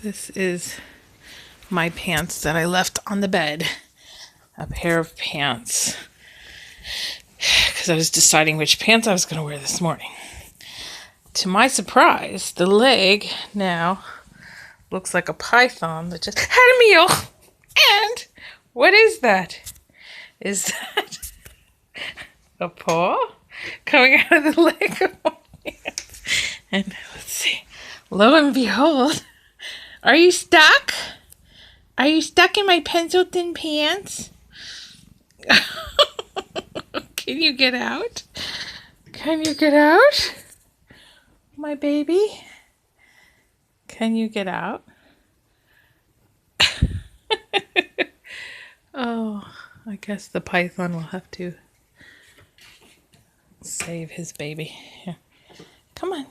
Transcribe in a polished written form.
This is my pants that I left on the bed. A pair of pants. Because I was deciding which pants I was going to wear this morning. To my surprise, the leg now looks like a python that just had a meal. And what is that? Is that a paw coming out of the leg of my pants? And let's see. Lo and behold, are you stuck? Are you stuck in my pencil thin pants? Can you get out? Can you get out? My baby? Can you get out? Oh, I guess the python will have to save his baby. Here. Come on.